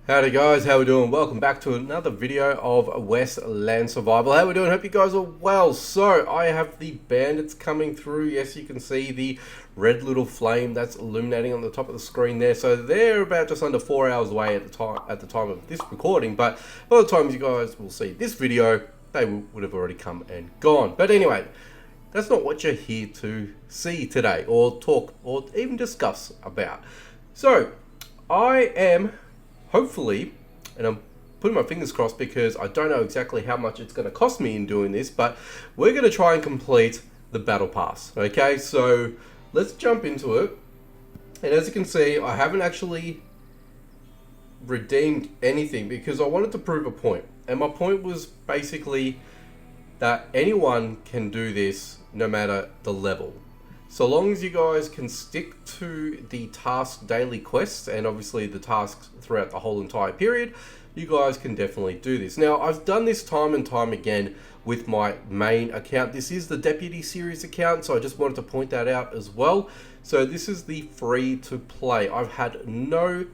Howdy guys, how we doing? Welcome back to another video of Westland Survival. How we doing? Hope you guys are well. So, I have the bandits coming through. Yes, you can see the red little flame that's illuminating on the top of the screen there. So, they're about just under 4 hours away at the time of this recording. But by the time you guys will see this video, they would have already come and gone. But anyway, that's not what you're here to see today, or talk, or even discuss about. So, I am hopefully, and I'm putting my fingers crossed because I don't know exactly how much it's going to cost me in doing this, but we're going to try and complete the battle pass. Okay, so let's jump into it. And as you can see, I haven't actually redeemed anything because I wanted to prove a point. And my point was basically that anyone can do this no matter the level. So long as you guys can stick to the task daily quests and obviously the tasks throughout the whole entire period, you guys can definitely do this. Now, I've done this time and time again with my main account. This is the Deputy Series account, so I just wanted to point that out as well. So this is the free to play. I've had no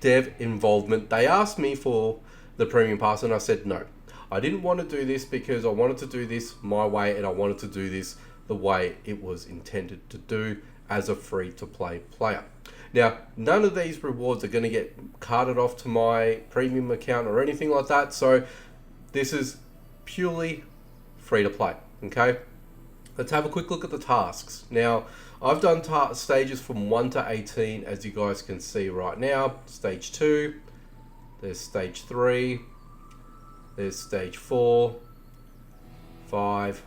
dev involvement. They asked me for the premium pass and I said no. I didn't want to do this because I wanted to do this my way and I wanted to do this the way it was intended to do as a free-to-play player. Now, none of these rewards are going to get carted off to my premium account or anything like that, so this is purely free-to-play, okay? Let's have a quick look at the tasks. Now, I've done stages from 1 to 18, as you guys can see right now. Stage 2, there's Stage 3, there's Stage 4, 5,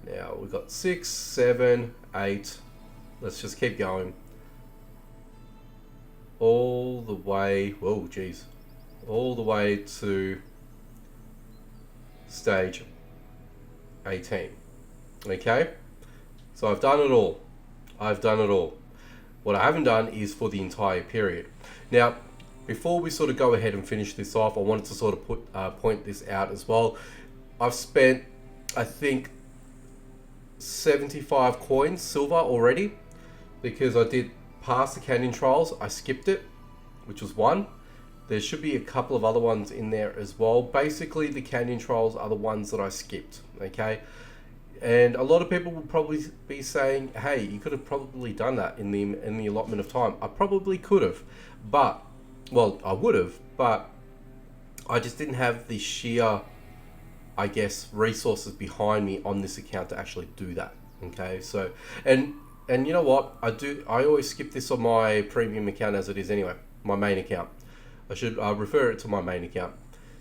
now we've got 6, 7, 8. Let's just keep going. All the way, oh geez, all the way to stage 18. Okay? So I've done it all. I've done it all. What I haven't done is for the entire period. Now, before we sort of go ahead and finish this off, I wanted to sort of point this out as well. I've spent, I think, 75 coins silver already because I did pass the canyon trials. I skipped it, which was one. There should be a couple of other ones in there as well. Basically, the canyon trials are the ones that I skipped, okay? And a lot of people will probably be saying, hey, you could have probably done that in the allotment of time. I probably could have, but, well, I would have, but I just didn't have the sheer, I guess, resources behind me on this account to actually do that. Okay, so and you know what, I always skip this on my premium account as it is anyway, my main account. I should refer it to my main account.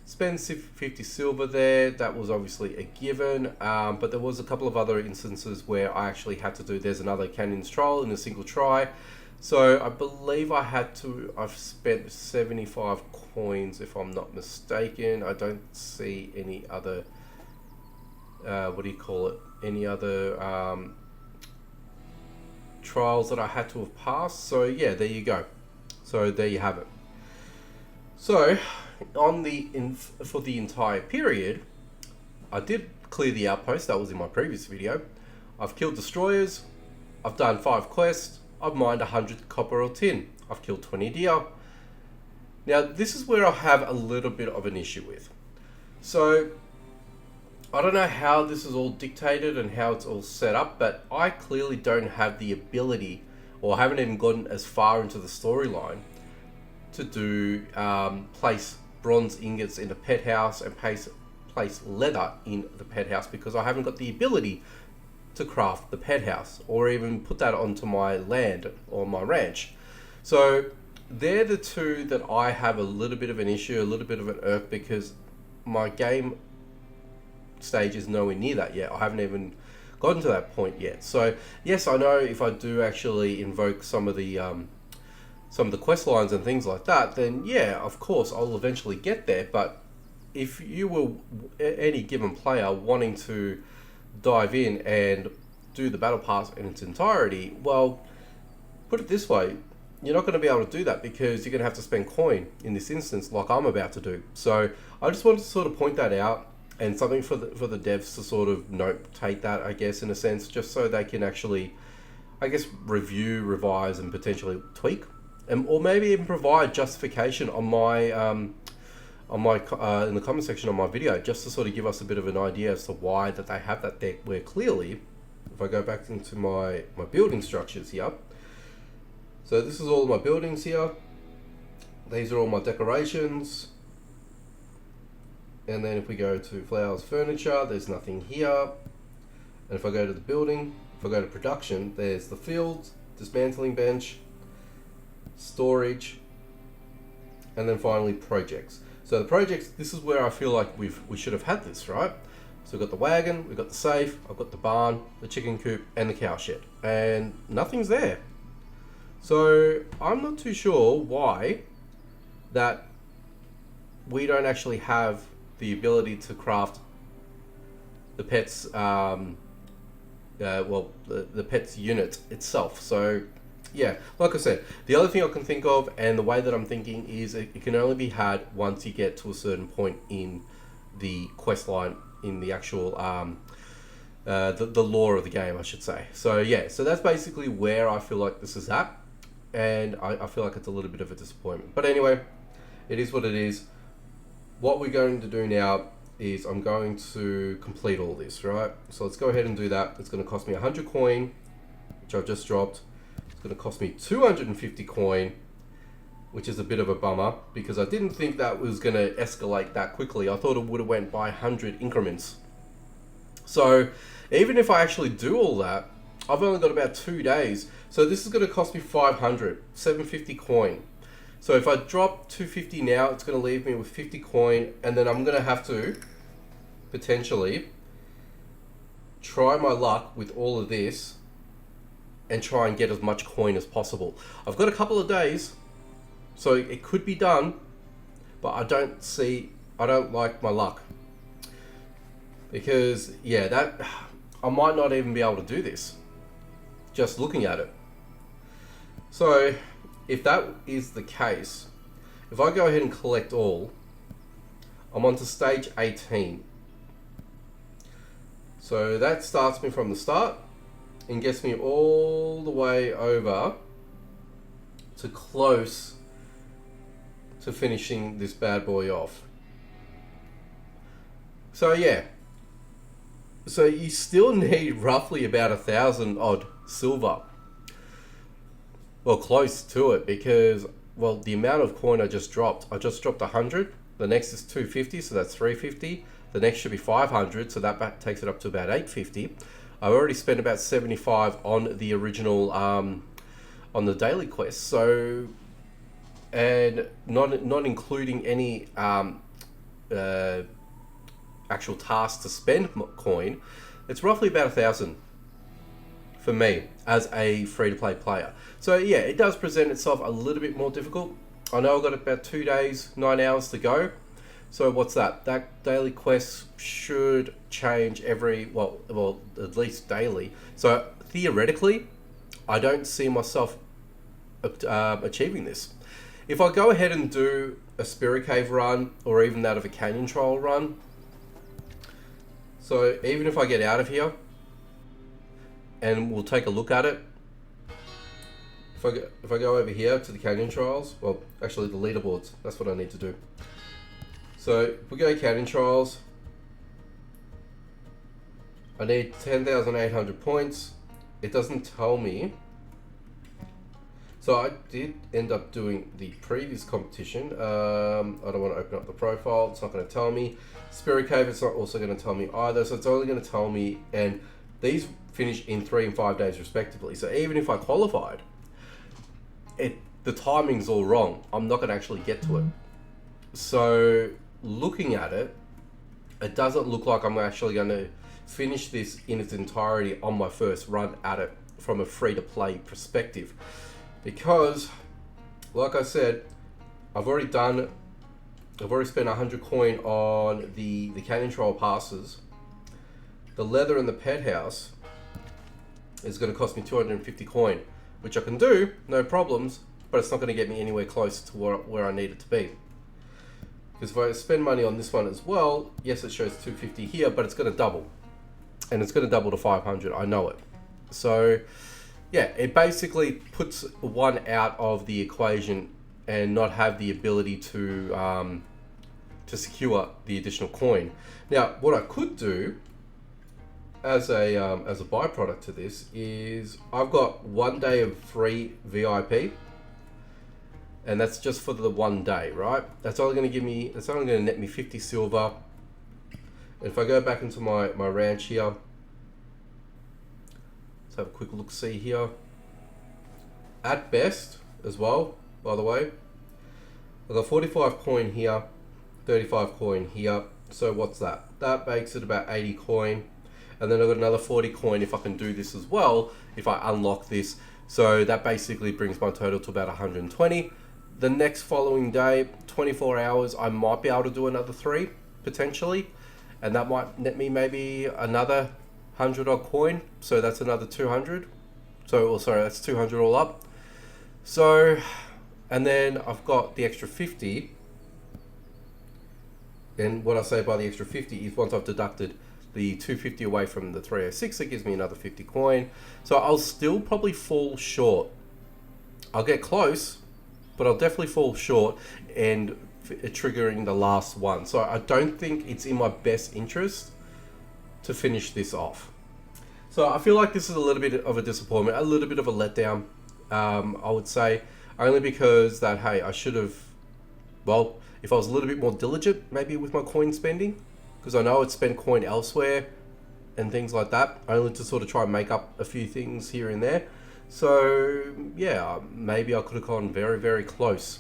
Spend 50 silver there, that was obviously a given, but there was a couple of other instances where I actually had to do, there's another canyons trial in a single try. So I believe I've spent 75 coins if I'm not mistaken. I don't see any other, what do you call it? Any other trials that I had to have passed. So yeah, there you go. So there you have it. So for the entire period, I did clear the outpost. That was in my previous video. I've killed destroyers. I've done 5 quests. I've mined 100 copper or tin. I've killed 20 deer. Now, this is where I have a little bit of an issue with. So, I don't know how this is all dictated and how it's all set up, but I clearly don't have the ability, or haven't even gotten as far into the storyline, to do place bronze ingots in the pet house and place leather in the pet house because I haven't got the ability to craft the pet house or even put that onto my land or my ranch. So they're the two that I have a little bit of an issue, a little bit of an irk, because my game stage is nowhere near that yet. I haven't even gotten to that point yet. So yes, I know if I do actually invoke some of the quest lines and things like that, then yeah, of course I'll eventually get there. But if you were any given player wanting to dive in and do the battle pass in its entirety, well, put it this way, you're not going to be able to do that because you're going to have to spend coin in this instance like I'm about to do. So I just wanted to sort of point that out, and something for the devs to sort of notate that, I guess, in a sense, just so they can actually, I guess, review, revise and potentially tweak and or maybe even provide justification on my in the comment section on my video, just to sort of give us a bit of an idea as to why that they have that deck. Where clearly, if I go back into my building structures here, so this is all my buildings here. These are all my decorations. And then if we go to flowers, furniture, there's nothing here. And if I go to the building, if I go to production, there's the fields, dismantling bench, storage, and then finally projects. So the projects, this is where I feel like we should have had this, right? So we've got the wagon, we've got the safe, I've got the barn, the chicken coop, and the cow shed. And nothing's there. So I'm not too sure why that we don't actually have the ability to craft the pets, the pets unit itself. So yeah, like I said, the other thing I can think of, and the way that I'm thinking, is it can only be had once you get to a certain point in the quest line, in the actual the lore of the game, I should say. So yeah, so that's basically where I feel like this is at, and I feel like it's a little bit of a disappointment. But anyway, it is what it is. What we're going to do now is I'm going to complete all this, right? So let's go ahead and do that. It's going to cost me 100 coin, which I've just dropped. It's going to cost me 250 coin, which is a bit of a bummer, because I didn't think that was going to escalate that quickly. I thought it would have went by 100 increments. So even if I actually do all that, I've only got about 2 days. So this is going to cost me 750 coin. So if I drop 250 now, it's going to leave me with 50 coin, and then I'm going to have to potentially try my luck with all of this and try and get as much coin as possible. I've got a couple of days, so it could be done, but I don't like my luck. Because yeah, I might not even be able to do this, just looking at it. So if that is the case, if I go ahead and collect all, I'm on to stage 18. So that starts me from the start and gets me all the way over to close to finishing this bad boy off. So yeah, so you still need roughly about 1,000 odd silver. Well, close to it, because, well, the amount of coin I just dropped 100. The next is 250, so that's 350. The next should be 500, so that takes it up to about 850. I've already spent about 75 on the original, on the daily quest. So, and not including any actual tasks to spend coin, it's roughly about 1,000 for me as a free-to-play player. So yeah, it does present itself a little bit more difficult. I know I've got about 2 days, 9 hours to go. So what's that? That daily quest should change well, at least daily. So theoretically, I don't see myself achieving this. If I go ahead and do a Spirit Cave run, or even that of a Canyon Trial run, so even if I get out of here, and we'll take a look at it. If I go over here to the Canyon Trials, well, actually the leaderboards, that's what I need to do. So if we go Canyon Trials, I need 10,800 points. It doesn't tell me. So I did end up doing the previous competition. I don't want to open up the profile. It's not going to tell me. Spirit Cave, it's not also going to tell me either. So it's only going to tell me, and these finish in 3 and 5 days respectively. So even if I qualified, the timing's all wrong. I'm not going to actually get to it. So looking at it, it doesn't look like I'm actually going to finish this in its entirety on my first run at it from a free-to-play perspective. Because, like I said, I've already spent 100 coin on the Canyon Trial passes. The leather in the pet house is going to cost me 250 coin, which I can do, no problems, but it's not going to get me anywhere close to where I need it to be. Because if I spend money on this one as well, yes, it shows 250 here, but it's going to double. And it's going to double to 500, I know it. So, yeah, it basically puts one out of the equation and not have the ability to secure the additional coin. Now, what I could do as a byproduct to this is I've got 1 day of free VIP, and that's just for the 1 day, right? That's only going to give me, that's only going to net me 50 silver. And if I go back into my ranch here, let's have a quick look see here. At best as well, by the way, I've got 45 coin here, 35 coin here. So what's that? That makes it about 80 coin. And then I've got another 40 coin if I can do this as well, if I unlock this. So that basically brings my total to about 120. The next following day, 24 hours, I might be able to do another 3, potentially. And that might net me maybe another 100 odd coin. So that's another 200. So, sorry, that's 200 all up. So, and then I've got the extra 50. And what I say by the extra 50 is once I've deducted the 250 away from the 306, it gives me another 50 coin. So I'll still probably fall short. I'll get close, but I'll definitely fall short and triggering the last one. So I don't think it's in my best interest to finish this off. So I feel like this is a little bit of a disappointment, a little bit of a letdown, I would say, only because that, hey, I should have, well, if I was a little bit more diligent, maybe with my coin spending, because I know I'd spend coin elsewhere and things like that, only to sort of try and make up a few things here and there. So yeah, maybe I could have gone very, very close.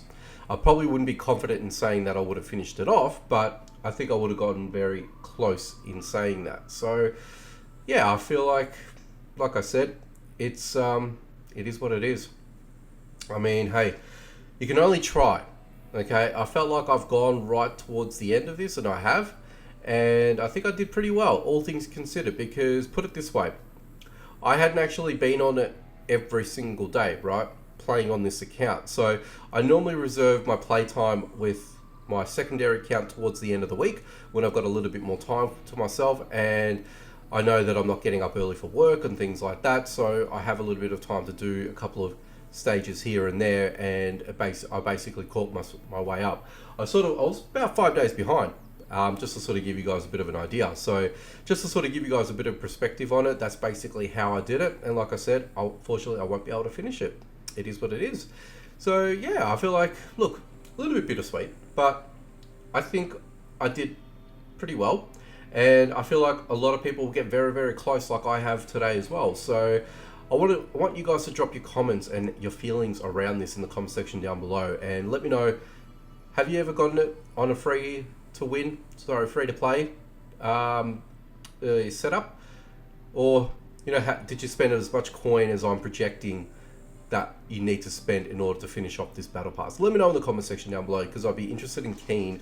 I probably wouldn't be confident in saying that I would have finished it off, but I think I would have gotten very close in saying that. So yeah, I feel like I said, it is what it is. I mean, hey, you can only try. Okay, I felt like I've gone right towards the end of this, and I have. And I think I did pretty well, all things considered, because put it this way, I hadn't actually been on it every single day, right? Playing on this account. So I normally reserve my playtime with my secondary account towards the end of the week when I've got a little bit more time to myself, and I know that I'm not getting up early for work and things like that. So I have a little bit of time to do a couple of stages here and there, and I basically caught my way up. I was about 5 days behind. Just to sort of give you guys a bit of an idea. So just to sort of give you guys a bit of perspective on it, that's basically how I did it. And like I said, unfortunately, I won't be able to finish it. It is what it is. So yeah, I feel like, look, a little bit bittersweet, but I think I did pretty well. And I feel like a lot of people will get very, very close like I have today as well. So I want you guys to drop your comments and your feelings around this in the comment section down below. And let me know, have you ever gotten it on a free to play setup, or did you spend as much coin as I'm projecting that you need to spend in order to finish off this battle pass? Let me know in the comment section down below, because I'd be interested and keen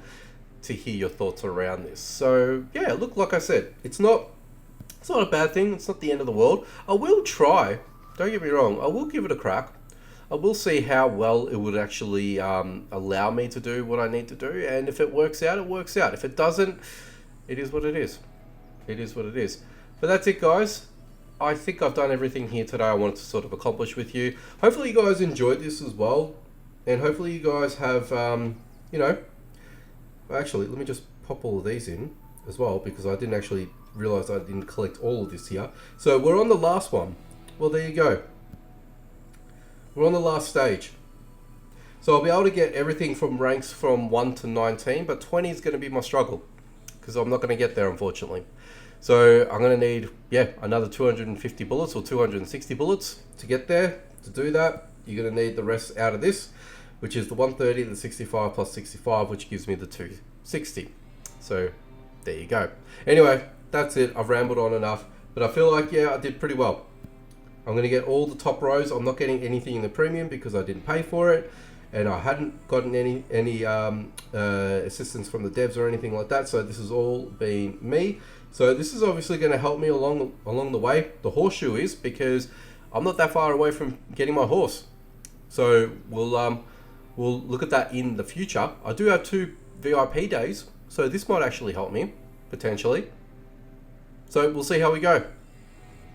to hear your thoughts around this. So yeah, look, like I said, it's not a bad thing. It's not the end of the world. I will try, don't get me wrong, I will give it a crack. I will see how well it would actually allow me to do what I need to do. And if it works out, it works out. If it doesn't, it is what it is. It is what it is. But that's it, guys. I think I've done everything here today I wanted to sort of accomplish with you. Hopefully you guys enjoyed this as well. And hopefully you guys have, actually, let me just pop all of these in as well, because I didn't actually realize I didn't collect all of this here. So we're on the last one. Well, there you go. We're on the last stage. So I'll be able to get everything from ranks from 1 to 19, but 20 is going to be my struggle, because I'm not going to get there, unfortunately. So I'm going to need, another 250 bullets or 260 bullets to get there. To do that, you're going to need the rest out of this, which is the 130, the 65 plus 65, which gives me the 260. So there you go. Anyway, that's it. I've rambled on enough, but I feel like, I did pretty well. I'm going to get all the top rows. I'm not getting anything in the premium because I didn't pay for it, and I hadn't gotten any assistance from the devs or anything like that. So this has all been me. So this is obviously going to help me along the way. The horseshoe is, because I'm not that far away from getting my horse. So we'll look at that in the future. I do have 2 VIP days, so this might actually help me potentially. So we'll see how we go.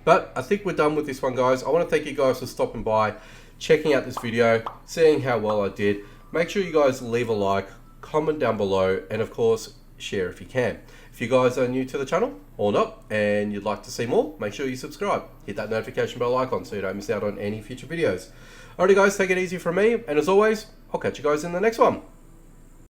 But I think we're done with this one, guys. I want to thank you guys for stopping by, checking out this video, seeing how well I did. Make sure you guys leave a like, comment down below, and of course, share if you can. If you guys are new to the channel or not and you'd like to see more, make sure you subscribe. Hit that notification bell icon so you don't miss out on any future videos. Alrighty guys, take it easy from me, and as always, I'll catch you guys in the next one.